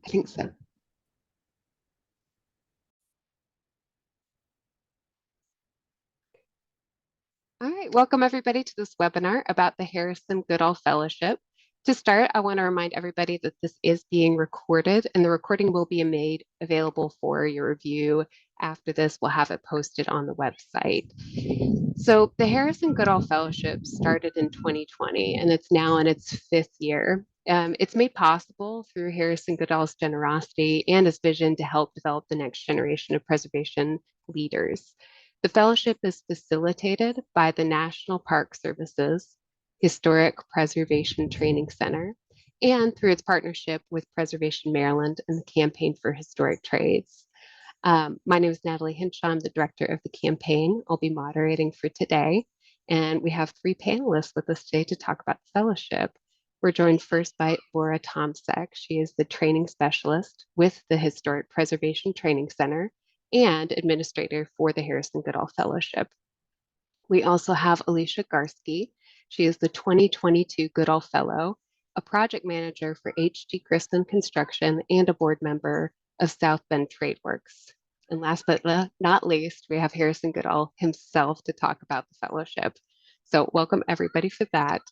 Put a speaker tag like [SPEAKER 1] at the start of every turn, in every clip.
[SPEAKER 1] I think so. All right, welcome everybody to this webinar about the Harrison Goodall Fellowship. To start, I want to remind everybody that this is being recorded and the recording will be made available for your review. After this, we'll have it posted on the website. So the Harrison Goodall Fellowship started in 2020 and it's now in its 5th year. It's made possible through Harrison Goodall's generosity and his vision to help develop the next generation of preservation leaders. The fellowship is facilitated by the National Park Service's Historic Preservation Training Center and through its partnership with Preservation Maryland and the Campaign for Historic Trades. My name is Natalie Hinshaw. I'm the director of the campaign. I'll be moderating for today. And we have 3 panelists with us today to talk about the fellowship. We're joined first by Laura Tomcek. She is the training specialist with the Historic Preservation Training Center and administrator for the Harrison Goodall Fellowship. We also have Elicia Garske. She is the 2022 Goodall Fellow, a project manager for H.G. Crispin Construction and a board member of South Bend Trade Works. And last but not least, we have Harrison Goodall himself to talk about the fellowship. So welcome everybody for that.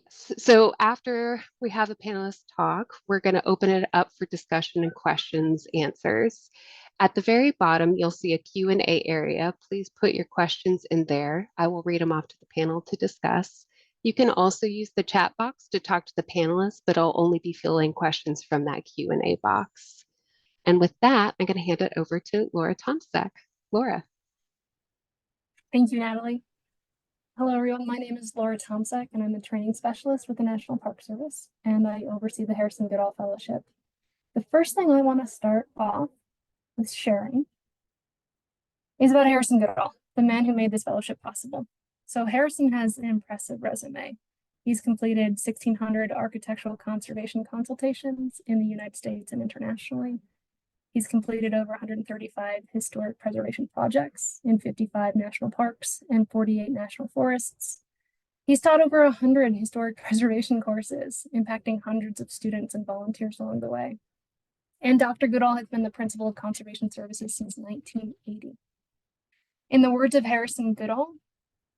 [SPEAKER 1] So after we have the panelists talk, we're going to open it up for discussion and questions, answers. At the very bottom, you'll see a Q&A area. Please put your questions in there. I will read them off to the panel to discuss. You can also use the chat box to talk to the panelists, but I'll only be fielding questions from that Q&A box. And with that, I'm going to hand it over to Laura Tomcek. Laura.
[SPEAKER 2] Thank you, Natalie. Hello, everyone. My name is Laura Tomcek, and I'm a training specialist with the National Park Service, and I oversee the Harrison Goodall Fellowship. The first thing I want to start off with sharing is about Harrison Goodall, the man who made this fellowship possible. So Harrison has an impressive resume. He's completed 1,600 architectural conservation consultations in the United States and internationally. He's completed over 135 historic preservation projects in 55 national parks and 48 national forests. He's taught over 100 historic preservation courses, impacting hundreds of students and volunteers along the way. And Dr. Goodall has been the principal of conservation services since 1980. In the words of Harrison Goodall,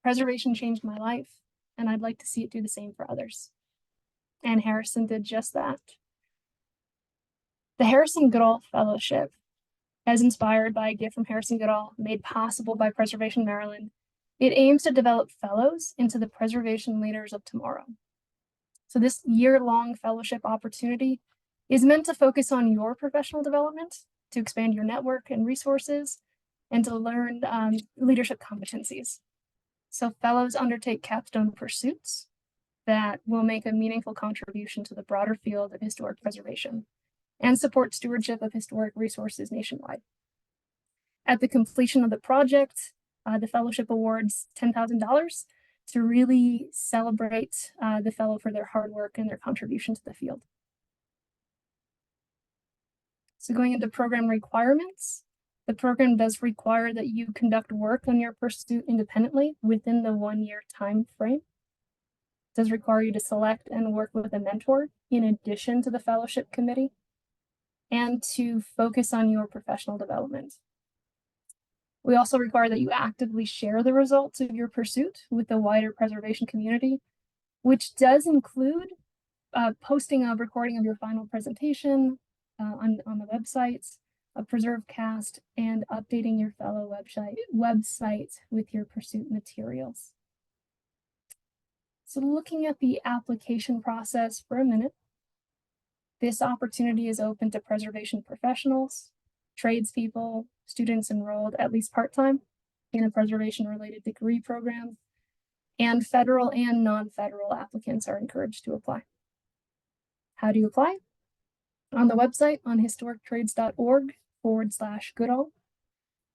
[SPEAKER 2] preservation changed my life, and I'd like to see it do the same for others. And Harrison did just that. The Harrison Goodall Fellowship, as inspired by a gift from Harrison Goodall, made possible by Preservation Maryland, it aims to develop fellows into the preservation leaders of tomorrow. So this year-long fellowship opportunity is meant to focus on your professional development, to expand your network and resources, and to learn leadership competencies. So fellows undertake capstone pursuits that will make a meaningful contribution to the broader field of historic preservation and support stewardship of historic resources nationwide. At the completion of the project, the fellowship awards $10,000 to really celebrate the fellow for their hard work and their contribution to the field. So going into program requirements, the program does require that you conduct work on your pursuit independently within the 1-year time frame. It does require you to select and work with a mentor in addition to the fellowship committee, and to focus on your professional development. We also require that you actively share the results of your pursuit with the wider preservation community, which does include posting a recording of your final presentation on the websites, a PreserveCast, and updating your fellow website with your pursuit materials. So looking at the application process for a minute, this opportunity is open to preservation professionals, tradespeople, students enrolled at least part-time in a preservation-related degree program, and federal and non-federal applicants are encouraged to apply. How do you apply? On the website on historictrades.org/Goodall.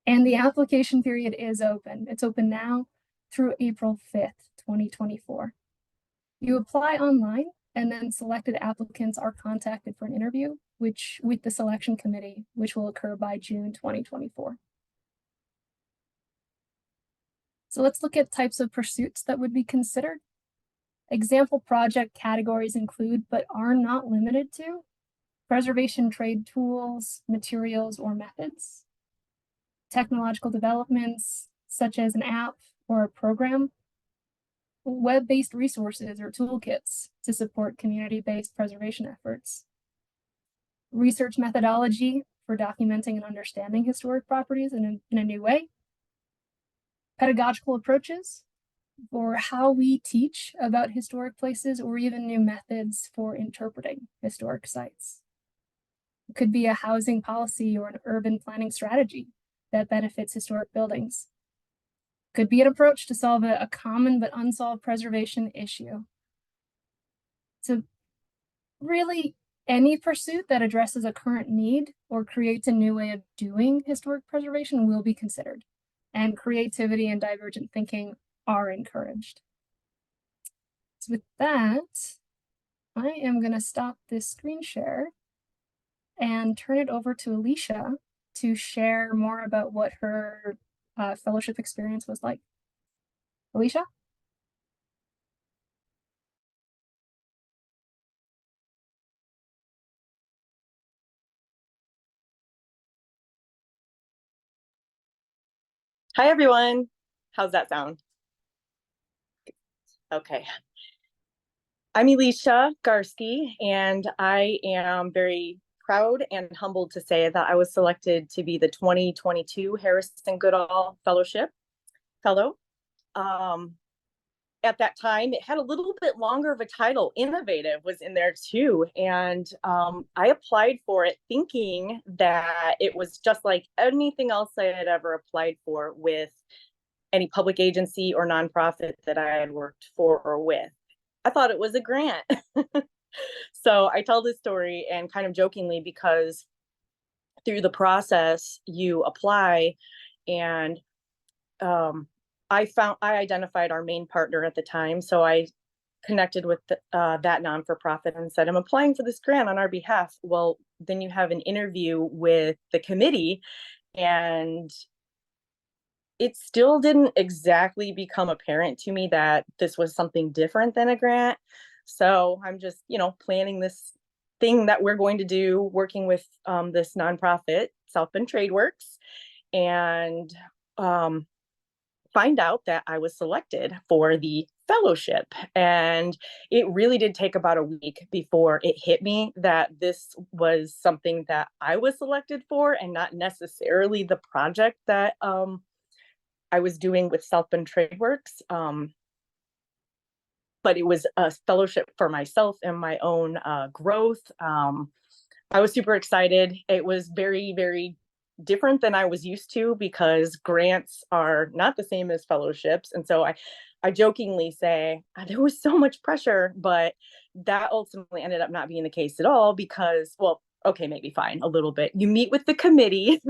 [SPEAKER 2] And the application period is open. It's open now through April 5th, 2024. You apply online, and then selected applicants are contacted for an interview, with the selection committee, which will occur by June 2024. So let's look at types of pursuits that would be considered. Example project categories include, but are not limited to, preservation trade tools, materials, or methods, technological developments, such as an app or a program, web-based resources or toolkits to support community-based preservation efforts, research methodology for documenting and understanding historic properties in a new way, pedagogical approaches for how we teach about historic places, or even new methods for interpreting historic sites. It could be a housing policy or an urban planning strategy that benefits historic buildings. Could be an approach to solve a common but unsolved preservation issue. So really, any pursuit that addresses a current need or creates a new way of doing historic preservation will be considered, and creativity and divergent thinking are encouraged. So with that, I am going to stop this screen share and turn it over to Elicia to share more about what her fellowship experience was like. Elicia?
[SPEAKER 3] Hi, everyone. How's that sound? Okay. I'm Elicia Garske, and I am very proud and humbled to say that I was selected to be the 2022 Harrison Goodall Fellow. At that time, it had a little bit longer of a title. Innovative was in there too. And I applied for it thinking that it was just like anything else I had ever applied for with any public agency or nonprofit that I had worked for or with. I thought it was a grant. So I tell this story and kind of jokingly, because through the process you apply, and I identified our main partner at the time. So I connected with that non-for-profit and said, I'm applying for this grant on our behalf. Well, then you have an interview with the committee, and it still didn't exactly become apparent to me that this was something different than a grant. So I'm just, planning this thing that we're going to do, working with this nonprofit, South Bend Trade Works, and find out that I was selected for the fellowship. And it really did take about a week before it hit me that this was something that I was selected for, and not necessarily the project that I was doing with South Bend Trade Works. But it was a fellowship for myself and my own growth. I was super excited. It was very, very different than I was used to, because grants are not the same as fellowships. And so I jokingly say there was so much pressure, but that ultimately ended up not being the case at all, because, well, okay, maybe fine, a little bit. You meet with the committee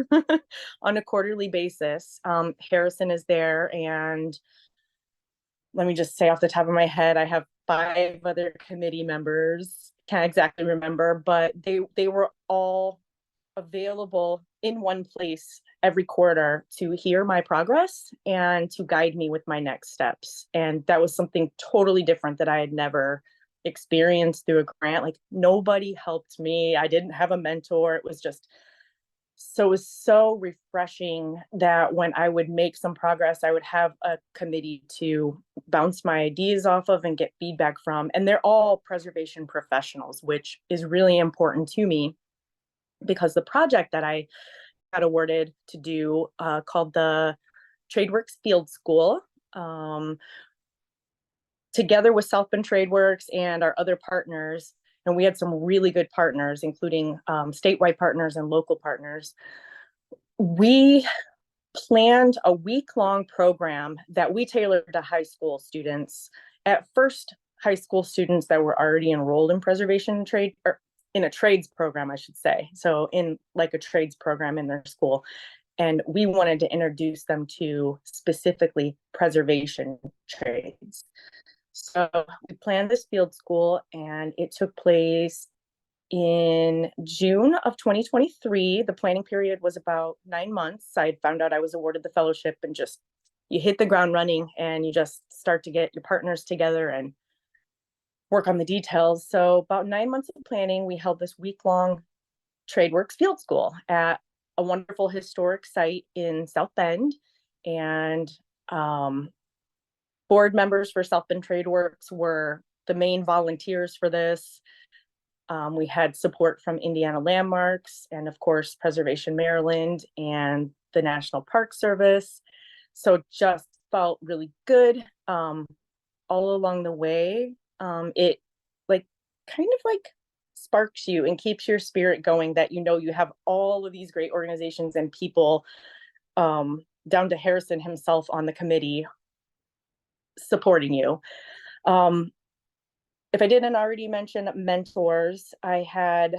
[SPEAKER 3] on a quarterly basis. Harrison is there, and let me just say off the top of my head, I have 5 other committee members. Can't exactly remember, but they were all available in one place every quarter to hear my progress and to guide me with my next steps. And that was something totally different that I had never experienced through a grant. Like, nobody helped me. I didn't have a mentor. It was so refreshing that when I would make some progress, I would have a committee to bounce my ideas off of and get feedback from. And they're all preservation professionals, which is really important to me, because the project that I got awarded to do, called the TradeWorks Field School, together with South Bend TradeWorks and our other partners, and we had some really good partners, including statewide partners and local partners. We planned a week-long program that we tailored to high school students. At first, high school students that were already enrolled in preservation trade, or in a trades program, I should say. So in like a trades program in their school. And we wanted to introduce them to specifically preservation trades. So we planned this field school, and it took place in June of 2023. The planning period was about 9 months. I found out I was awarded the fellowship, and just, you hit the ground running, and you just start to get your partners together and work on the details. So about 9 months of planning, we held this week-long TradeWorks field school at a wonderful historic site in South Bend. And board members for South Bend TradeWorks were the main volunteers for this. We had support from Indiana Landmarks and, of course, Preservation Maryland and the National Park Service. So it just felt really good all along the way. It kind of sparks you and keeps your spirit going, that you have all of these great organizations and people, down to Harrison himself on the committee, supporting you. If I didn't already mention mentors, I had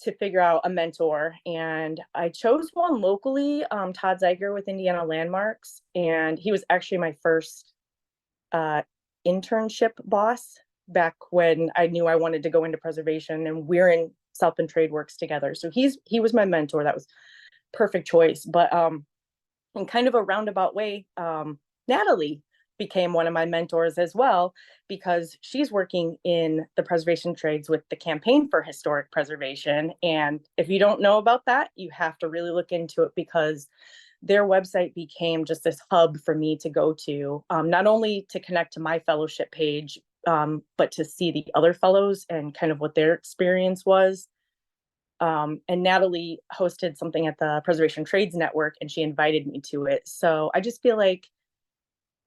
[SPEAKER 3] to figure out a mentor, and I chose one locally, Todd Zeiger with Indiana Landmarks, and he was actually my first internship boss back when I knew I wanted to go into preservation, and we're in South Bend TradeWorks together. So he was my mentor. That was perfect choice. But in kind of a roundabout way, Natalie became one of my mentors as well, because she's working in the preservation trades with the Campaign for Historic Preservation. And if you don't know about that, you have to really look into it, because their website became just this hub for me to go to, not only to connect to my fellowship page, but to see the other fellows and kind of what their experience was. And Natalie hosted something at the Preservation Trades Network, and she invited me to it. So I just feel like,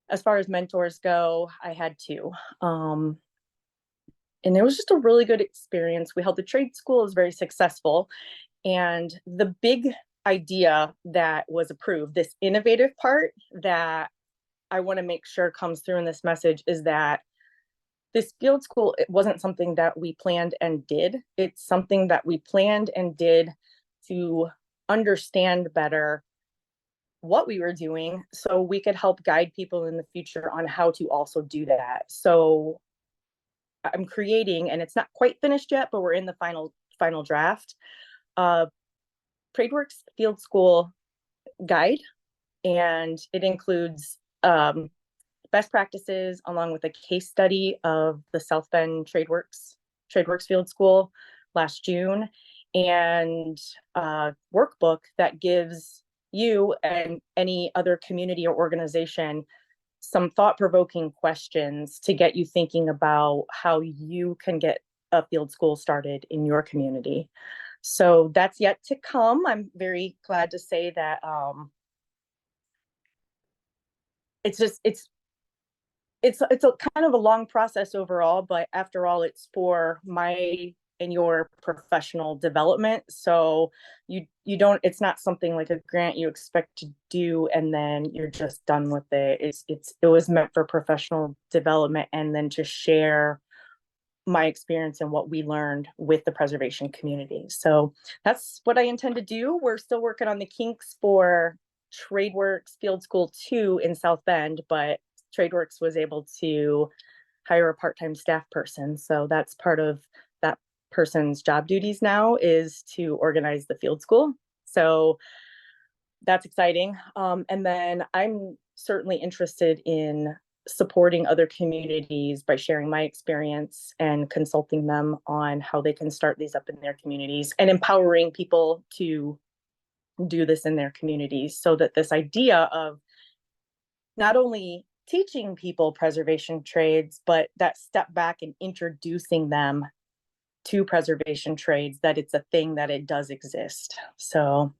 [SPEAKER 3] as far as mentors go, I had two. And it was just a really good experience. We held the trade school, it was very successful. And the big idea that was approved, this innovative part that I want to make sure comes through in this message, is that this field school, it wasn't something that we planned and did. It's something that we planned and did to understand better what we were doing, so we could help guide people in the future on how to also do that. So I'm creating, and it's not quite finished yet, but we're in the final draft, TradeWorks Field School guide, and it includes best practices along with a case study of the South Bend TradeWorks Field School last June, and a workbook that gives you and any other community or organization some thought-provoking questions to get you thinking about how you can get a field school started in your community. So that's yet to come. I'm very glad to say that it's a kind of a long process overall, but after all, it's for my and your professional development. So you don't, it's not something like a grant you expect to do and then you're just done with it. It was meant for professional development, and then to share my experience and what we learned with the preservation community. So that's what I intend to do. We're still working on the kinks for TradeWorks Field School 2 in South Bend, but TradeWorks was able to hire a part-time staff person. So that's part of that person's job duties now, is to organize the field school. So that's exciting. And then I'm certainly interested in supporting other communities by sharing my experience and consulting them on how they can start these up in their communities, and empowering people to do this in their communities, so that this idea of not only teaching people preservation trades, but that step back and introducing them to preservation trades, that it's a thing, that it does exist. So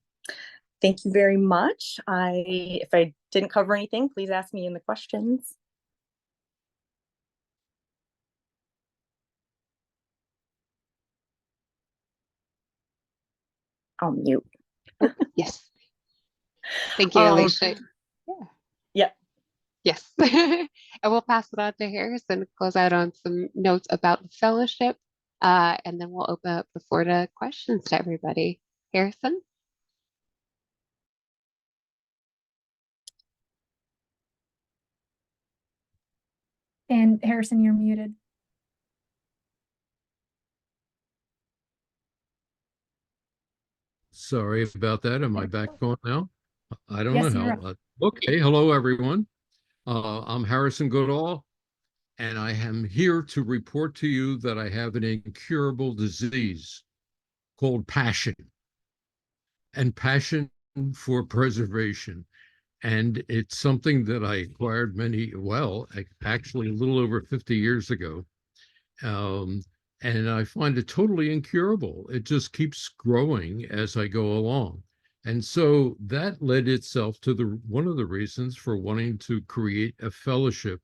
[SPEAKER 3] thank you very much. If I didn't cover anything, please ask me in the questions. I'll mute.
[SPEAKER 1] Yes. Thank you, Elicia.
[SPEAKER 3] Yeah.
[SPEAKER 1] Yes. And we'll pass it on to Harrison to close out on some notes about the fellowship. And then we'll open up the floor to questions to everybody. Harrison?
[SPEAKER 2] And Harrison, you're muted.
[SPEAKER 4] Sorry about that. Am I back on now? I don't
[SPEAKER 2] Yes,
[SPEAKER 4] know
[SPEAKER 2] you're
[SPEAKER 4] how. Okay. Hello, everyone. I'm Harrison Goodall, and I am here to report to you that I have an incurable disease called passion, and passion for preservation. And it's something that I acquired actually a little over 50 years ago. Um, and I find it totally incurable. It just keeps growing as I go along. And so that led itself to one of the reasons for wanting to create a fellowship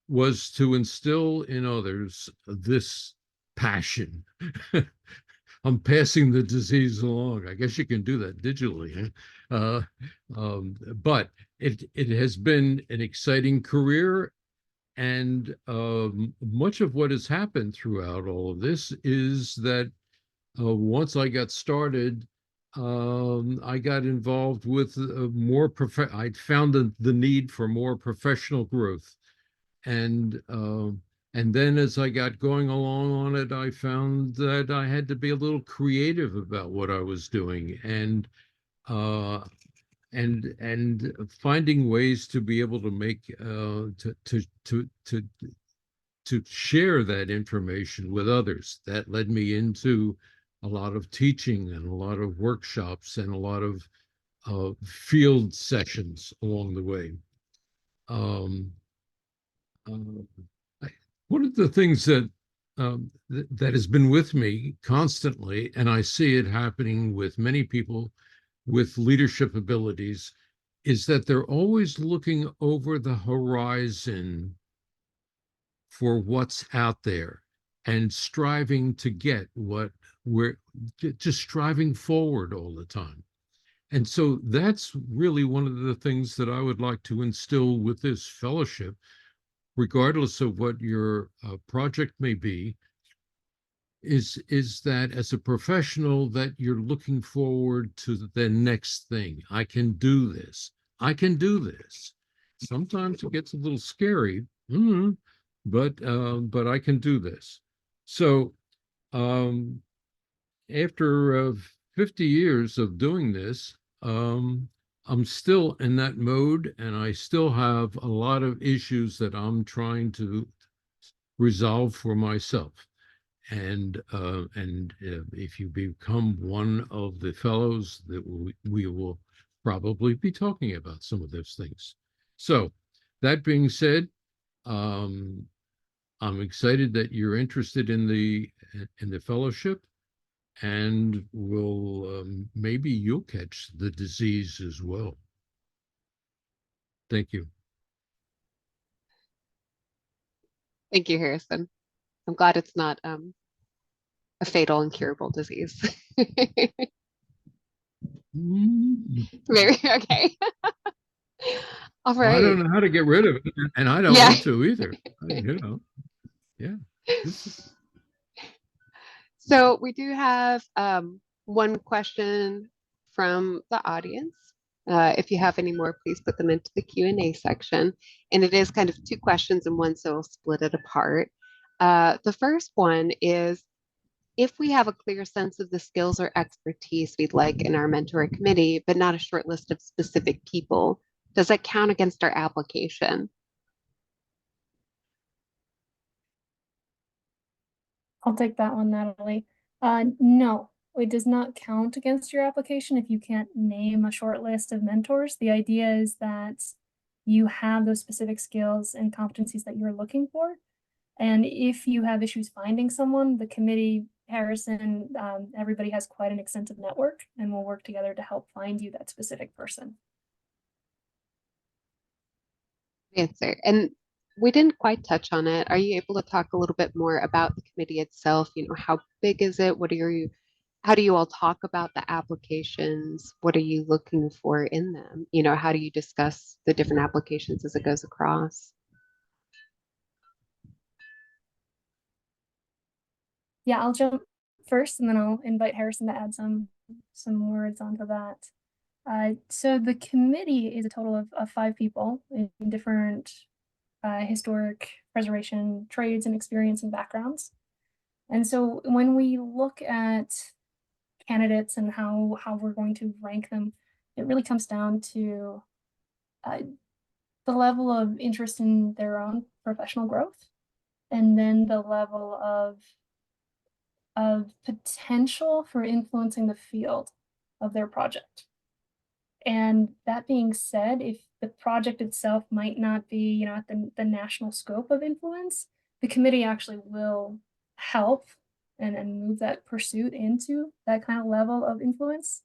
[SPEAKER 4] was to instill in others this passion. I'm passing the disease along. I guess you can do that digitally. Huh? But it has been an exciting career, and much of what has happened throughout all of this is that once I got started, I got involved with I'd found the need for more professional growth, and then as I got going along on it, I found that I had to be a little creative about what I was doing, uh, and finding ways to be able to make to share that information with others. That led me into a lot of teaching and a lot of workshops and a lot of field sessions along the way. Um, One of the things that has been with me constantly, and I see it happening with many people with leadership abilities, is that they're always looking over the horizon for what's out there and striving to get what we're just striving forward all the time. And so that's really one of the things that I would like to instill with this fellowship, regardless of what your project may be, is that as a professional that you're looking forward to the next thing. I can do this. I can do this. Sometimes it gets a little scary, but I can do this. So um, after 50 years of doing this, I'm still in that mode, and I still have a lot of issues that I'm trying to resolve for myself. And if you become one of the fellows, that we will probably be talking about some of those things. So that being said, I'm excited that you're interested in the fellowship, and maybe you'll catch the disease as well. Thank you.
[SPEAKER 1] Thank you, Harrison. I'm glad it's not a fatal incurable disease. Very okay. All
[SPEAKER 4] Well, I don't
[SPEAKER 1] right.
[SPEAKER 4] know how to get rid of it, and I don't
[SPEAKER 1] Yeah.
[SPEAKER 4] want to either. Yeah.
[SPEAKER 1] So we do have one question from the audience. If you have any more, please put them into the Q&A section. And it is kind of two questions in one, so we'll split it apart. The first one is, if we have a clear sense of the skills or expertise we'd like in our mentoring committee, but not a short list of specific people, does that count against our application?
[SPEAKER 2] I'll take that one, Natalie. No, it does not count against your application if you can't name a short list of mentors. The idea is that you have those specific skills and competencies that you're looking for. And if you have issues finding someone, the committee, Harrison, everybody has quite an extensive network, and we'll work together to help find you that specific person.
[SPEAKER 1] Answer. And we didn't quite touch on it. Are you able to talk a little bit more about the committee itself? You know, how big is it? How do you all talk about the applications? What are you looking for in them? You know, how do you discuss the different applications as it goes across?
[SPEAKER 2] Yeah, I'll jump first, and then I'll invite Harrison to add some words onto that. So the committee is a total of 5 people in different historic preservation trades and experience and backgrounds. And so when we look at candidates and how we're going to rank them, it really comes down to the level of interest in their own professional growth and then the level of potential for influencing the field of their project. And that being said, if the project itself might not be, you know, at the national scope of influence, the committee actually will help and move that pursuit into that kind of level of influence.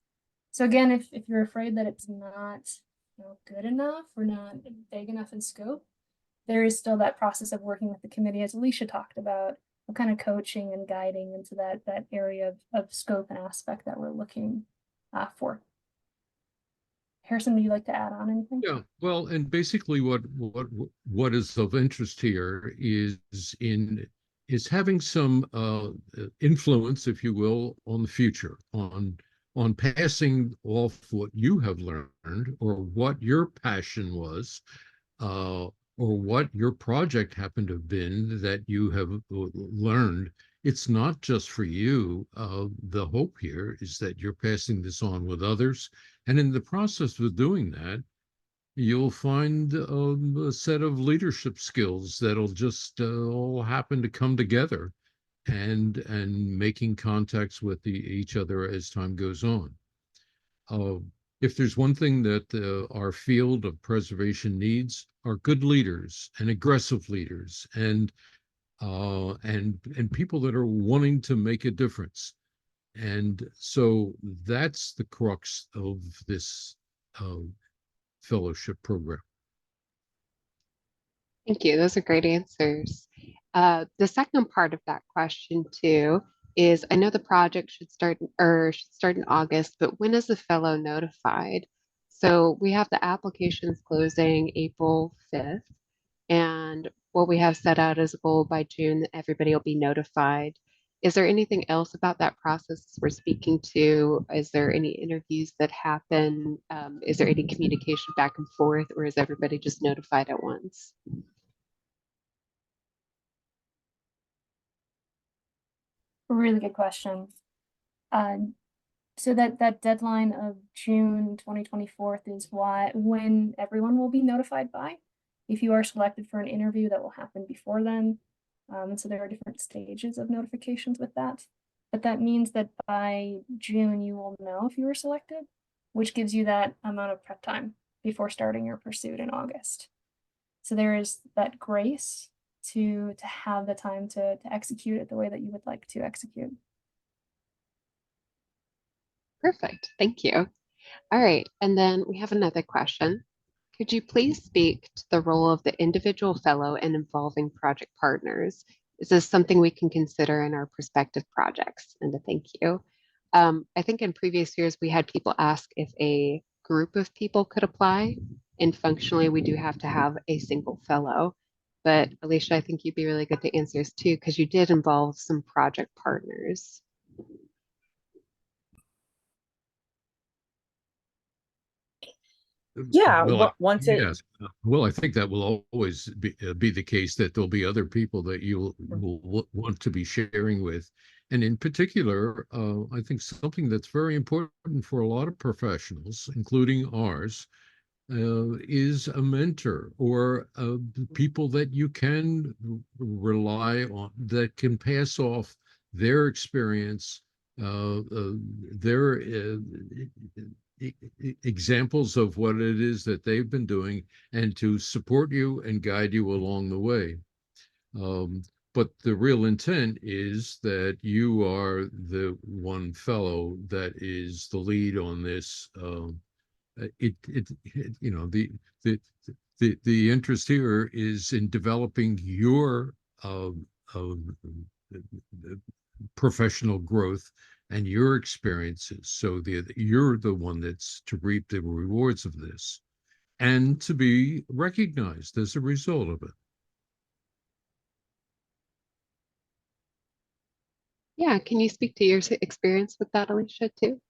[SPEAKER 2] So again, if you're afraid that it's not, you know, good enough or not big enough in scope, there is still that process of working with the committee, as Elicia talked about, of kind of coaching and guiding into that area of scope and aspect that we're looking for. Harrison, would you like to add on anything?
[SPEAKER 4] Yeah, well, and basically what is of interest here is having some influence, if you will, on the future, on passing off what you have learned or what your passion was, or what your project happened to have been that you have learned. It's not just for you. The hope here is that you're passing this on with others. And in the process of doing that, you'll find a set of leadership skills that'll just all happen to come together and making contacts with each other as time goes on. If there's one thing that our field of preservation needs are good leaders and aggressive leaders and people that are wanting to make a difference. And so that's the crux of this fellowship program.
[SPEAKER 1] Thank you. Those are great answers. The second part of that question too is, I know the project should start in August, but when is the fellow notified? So we have the applications closing April 5th, and what we have set out as a goal by June that everybody will be notified. Is there anything else about that process we're speaking to? Is there any interviews that happen? Is there any communication back and forth, or is everybody just notified at once?
[SPEAKER 2] Really good question. So that deadline of June 2024 is when everyone will be notified by. If you are selected for an interview, that will happen before then. And so there are different stages of notifications with that. But that means that by June, you will know if you were selected, which gives you that amount of prep time before starting your pursuit in August. So there is that grace to have the time to execute it the way that you would like to execute.
[SPEAKER 1] Perfect. Thank you. All right. And then we have another question. Could you please speak to the role of the individual fellow in involving project partners? Is this something we can consider in our prospective projects? And a thank you. I think in previous years, we had people ask if a group of people could apply, and functionally, we do have to have a single fellow. But Elicia, I think you'd be really good to answer this too, because you did involve some project partners.
[SPEAKER 3] Yeah,
[SPEAKER 4] Well,
[SPEAKER 3] once it,
[SPEAKER 4] yes. Well, I think that will always be the case, that there'll be other people that you will want to be sharing with. And in particular, I think something that's very important for a lot of professionals, including ours, is a mentor or people that you can rely on, that can pass off their experience, their examples of what it is that they've been doing, and to support you and guide you along the way. But the real intent is that you are the one fellow that is the lead on this. You know, the interest here is in developing your professional growth and your experiences, so that you're the one that's to reap the rewards of this and to be recognized as a result of it.
[SPEAKER 1] Yeah, can you speak to your experience with that, Elicia, too?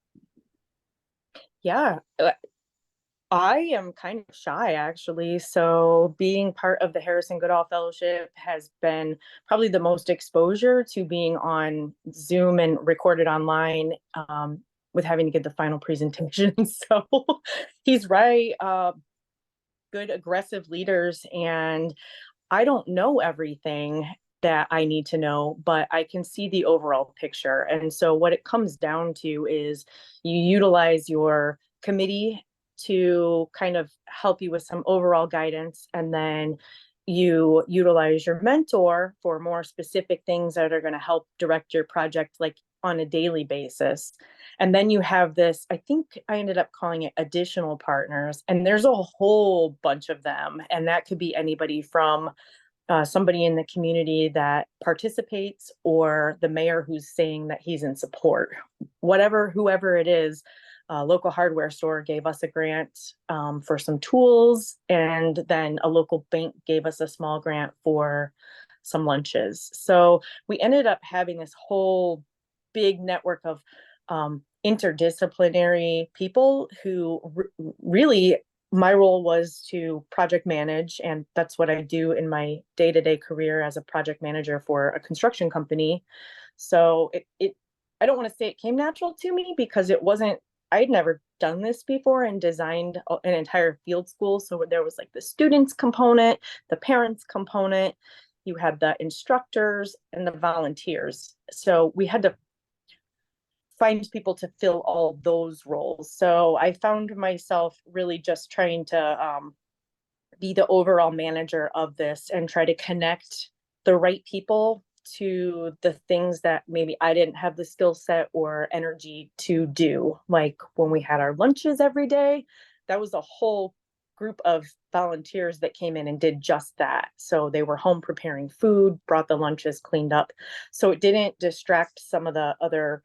[SPEAKER 3] yeah, I am kind of shy, actually. So being part of the Harrison Goodall Fellowship has been probably the most exposure to being on Zoom and recorded online, with having to give the final presentation. So he's right. Good, aggressive leaders. And I don't know everything. that I need to know, but I can see the overall picture. And so what it comes down to is you utilize your committee to kind of help you with some overall guidance, and then you utilize your mentor for more specific things that are going to help direct your project like on a daily basis. And then you have this, I think I ended up calling it additional partners, and there's a whole bunch of them. And that could be anybody from somebody in the community that participates, or the mayor who's saying that he's in support. Whoever it is, local hardware store gave us a grant for some tools, and then a local bank gave us a small grant for some lunches. So we ended up having this whole big network of interdisciplinary people who really, my role was to project manage, and that's what I do in my day-to-day career as a project manager for a construction company. So I don't want to say it came natural to me, because I'd never done this before and designed an entire field school. So there was like the students component, the parents component, you had the instructors and the volunteers. So we had to find people to fill all those roles. So I found myself really just trying to be the overall manager of this and try to connect the right people to the things that maybe I didn't have the skill set or energy to do. Like when we had our lunches every day, that was a whole group of volunteers that came in and did just that. So they were home preparing food, brought the lunches, cleaned up. So it didn't distract some of the other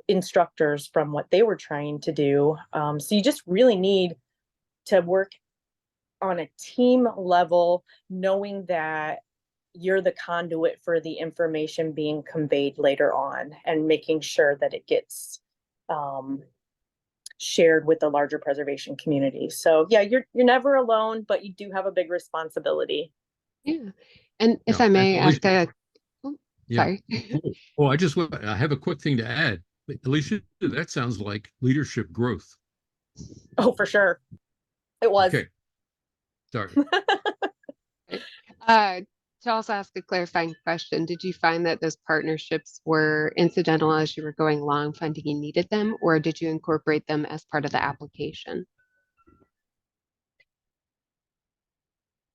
[SPEAKER 3] instructors from what they were trying to do. So you just really need to work on a team level, knowing that you're the conduit for the information being conveyed later on, and making sure that it gets shared with the larger preservation community. So yeah, you're never alone, but you do have a big responsibility.
[SPEAKER 1] Yeah. And if
[SPEAKER 4] Yeah.
[SPEAKER 1] I may
[SPEAKER 4] And
[SPEAKER 1] ask
[SPEAKER 4] Elicia, yeah.
[SPEAKER 1] sorry.
[SPEAKER 4] Oh, I have a quick thing to add. Elicia, that sounds like leadership growth.
[SPEAKER 3] Oh, for sure. It was.
[SPEAKER 4] Okay. Sorry.
[SPEAKER 1] To also ask a clarifying question, did you find that those partnerships were incidental as you were going along, finding you needed them, or did you incorporate them as part of the application?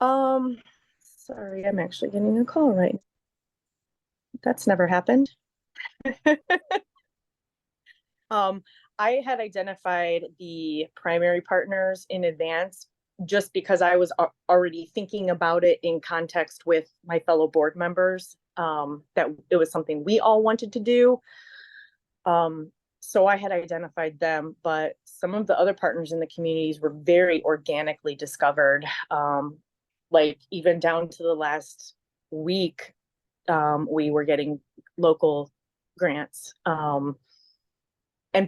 [SPEAKER 3] Sorry, I'm actually getting a call right now. That's never happened. I had identified the primary partners in advance, just because I was already thinking about it in context with my fellow board members, that it was something we all wanted to do. So I had identified them, but some of the other partners in the communities were very organically discovered. Like even down to the last week, we were getting local grants. And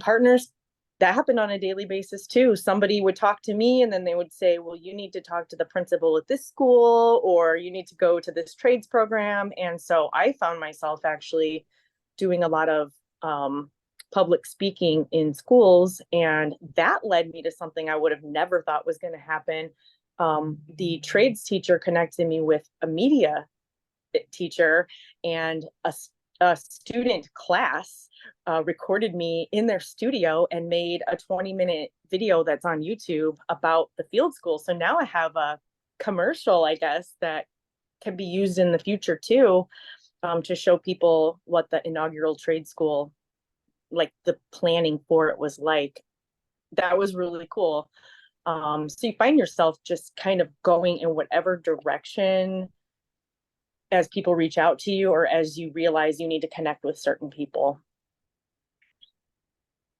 [SPEAKER 3] partners, that happened on a daily basis too. Somebody would talk to me, and then they would say, well, you need to talk to the principal at this school, or you need to go to this trades program. And so I found myself actually doing a lot of public speaking in schools, and that led me to something I would have never thought was going to happen. The trades teacher connected me with a media teacher, and a student class recorded me in their studio and made a 20-minute video that's on YouTube about the field school. So now I have a commercial, I guess, that can be used in the future too, to show people what the inaugural trade school, like the planning for it, was like. That was really cool. So you find yourself just kind of going in whatever direction as people reach out to you, or as you realize you need to connect with certain people.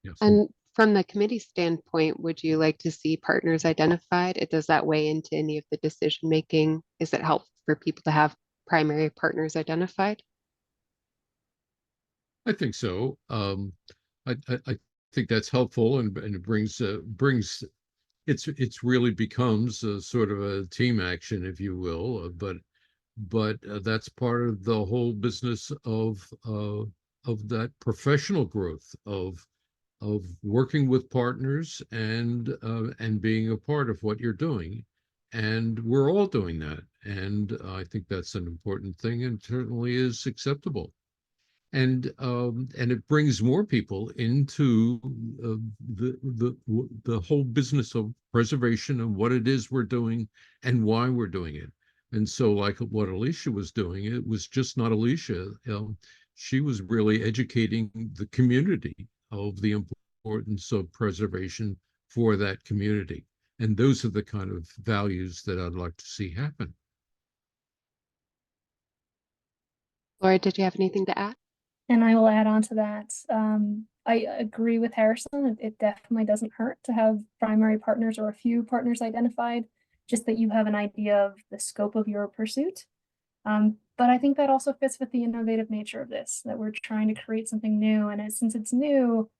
[SPEAKER 4] Yes.
[SPEAKER 1] And from the committee standpoint, would you like to see partners identified? Does that weigh into any of the decision making? Is it helpful for people to have primary partners identified?
[SPEAKER 4] I think so. I think that's helpful, and it brings it's really becomes a sort of a team action, if you will. But that's part of the whole business of that professional growth of working with partners and being a part of what you're doing. And we're all doing that. And I think that's an important thing and certainly is acceptable. And it brings more people into the whole business of preservation and what it is we're doing and why we're doing it. And so, like what Elicia was doing, it was just not Elicia. She was really educating the community of the importance of preservation for that community. And those are the kind of values that I'd like to see happen.
[SPEAKER 1] Laura, did you have anything to add?
[SPEAKER 2] And I will add on to that. I agree with Harrison. It definitely doesn't hurt to have primary partners or a few partners identified, just that you have an idea of the scope of your pursuit. But I think that also fits with the innovative nature of this, that we're trying to create something new. And since it's new,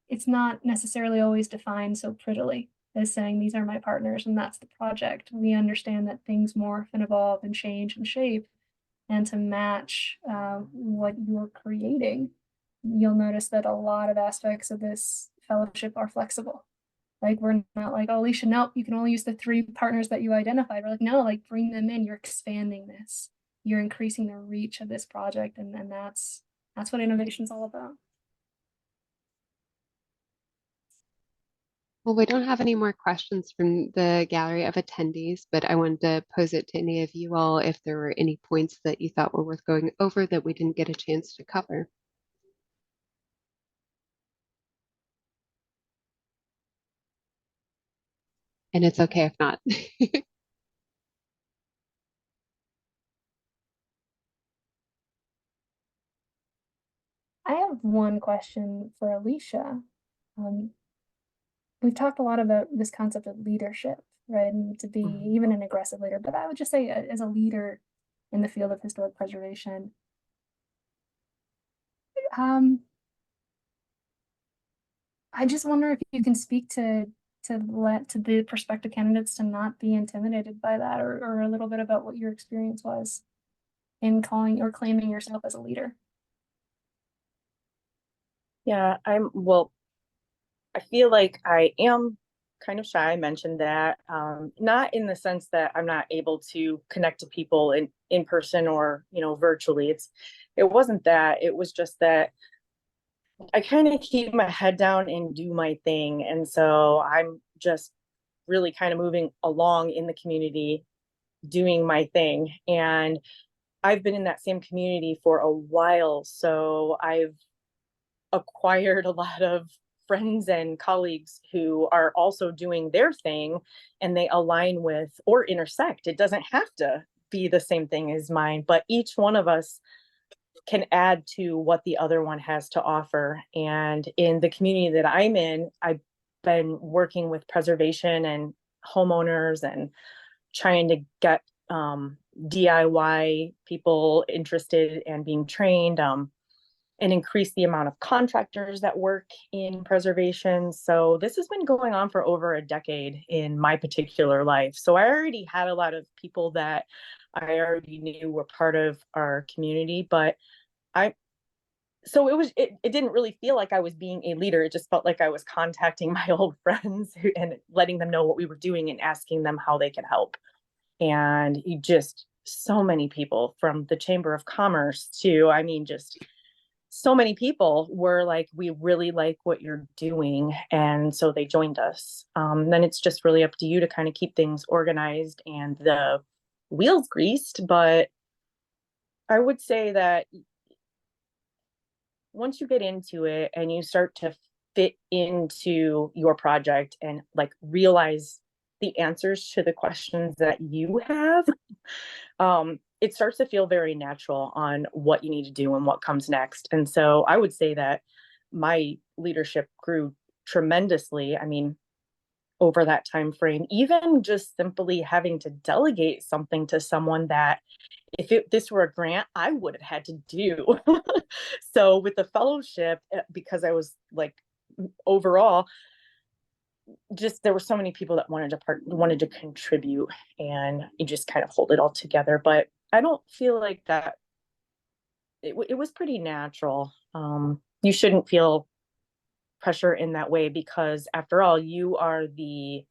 [SPEAKER 2] it's not necessarily always defined so prettily as saying, these are my partners and that's the project. We understand that things morph and evolve and change and shape. And to match what you're creating, you'll notice that a lot of aspects of this fellowship are flexible. Like, we're not like, oh, Elicia, no, you can only use the 3 partners that you identified. We're like, no, like, bring them in. You're expanding this. You're increasing the reach of this project. And that's what innovation is all about.
[SPEAKER 1] Well, we don't have any more questions from the gallery of attendees, but I wanted to pose it to any of you all if there were any points that you thought were worth going over that we didn't get a chance to cover. And it's okay if not.
[SPEAKER 2] I have one question for Elicia. We've talked a lot about this concept of leadership, right? And to be even an aggressive leader, but I would just say as a leader in the field of historic preservation, I just wonder if you can speak to the prospective candidates to not be intimidated by that, or a little bit about what your experience was in calling or claiming yourself as a leader.
[SPEAKER 3] Yeah, well, I feel like I am kind of shy. I mentioned that, not in the sense that I'm not able to connect to people in person or, virtually. It wasn't that. It was just that I kind of keep my head down and do my thing. And so I'm just really kind of moving along in the community, doing my thing. And I've been in that same community for a while. So I've acquired a lot of friends and colleagues who are also doing their thing, and they align with or intersect. It doesn't have to be the same thing as mine, but each one of us can add to what the other one has to offer. And in the community that I'm in, I've been working with preservation and homeowners and trying to get DIY people interested and being trained, and increase the amount of contractors that work in preservation. So this has been going on for over a decade in my particular life. So I already had a lot of people that I already knew were part of our community, but it didn't really feel like I was being a leader. It just felt like I was contacting my old friends and letting them know what we were doing and asking them how they could help. And just so many people from the Chamber of Commerce to, just so many people were like, we really like what you're doing. And so they joined us. Then it's just really up to you to kind of keep things organized and the wheels greased. But I would say that once you get into it and you start to fit into your project and like realize the answers to the questions that you have, it starts to feel very natural on what you need to do and what comes next. And so I would say that my leadership grew tremendously. Over that time frame, even just simply having to delegate something to someone that if this were a grant, I would have had to do. So with the fellowship, because I was like, overall, just there were so many people that wanted to contribute, and you just kind of hold it all together. But I don't feel like that. It was pretty natural. You shouldn't feel pressure in that way, because after all, you are the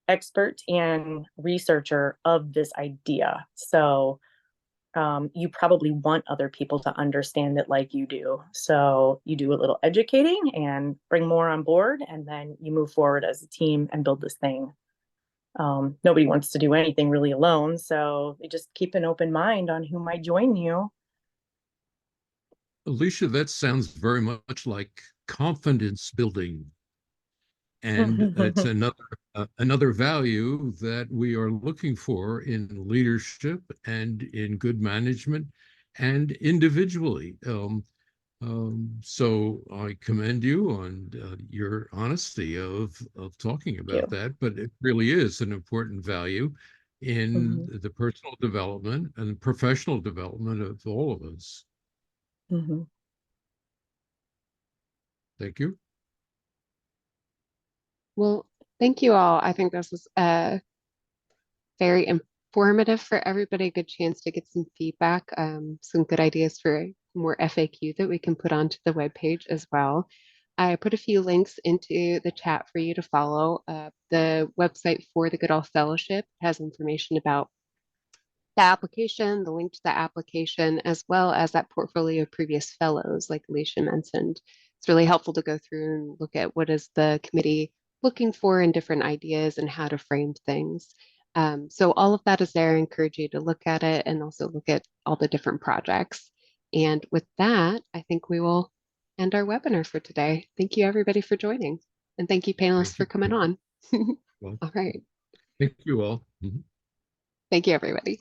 [SPEAKER 3] expert and researcher of this idea. So you probably want other people to understand it like you do. So you do a little educating and bring more on board, and then you move forward as a team and build this thing. Nobody wants to do anything really alone, so you just keep an open mind on who might join you.
[SPEAKER 4] Elicia, that sounds very much like confidence building. And it's another value that we are looking for in leadership and in good management and individually. So I commend you on your honesty of talking about that, but it really is an important value in the personal development and professional development of all of us. Thank you.
[SPEAKER 1] Well, thank you all. I think this was very informative for everybody, a good chance to get some feedback, some good ideas for more FAQ that we can put onto the webpage as well. I put a few links into the chat for you to follow. The website for the Goodall Fellowship has information about the application, the link to the application, as well as that portfolio of previous fellows, like Elicia mentioned. It's really helpful to go through and look at what is the committee looking for in different ideas and how to frame things. So all of that is there. I encourage you to look at it and also look at all the different projects. And with that, I think we will end our webinar for today. Thank you everybody for joining. And thank you panelists for coming on.
[SPEAKER 4] Well,
[SPEAKER 1] all right.
[SPEAKER 4] thank you all.
[SPEAKER 1] Thank you everybody.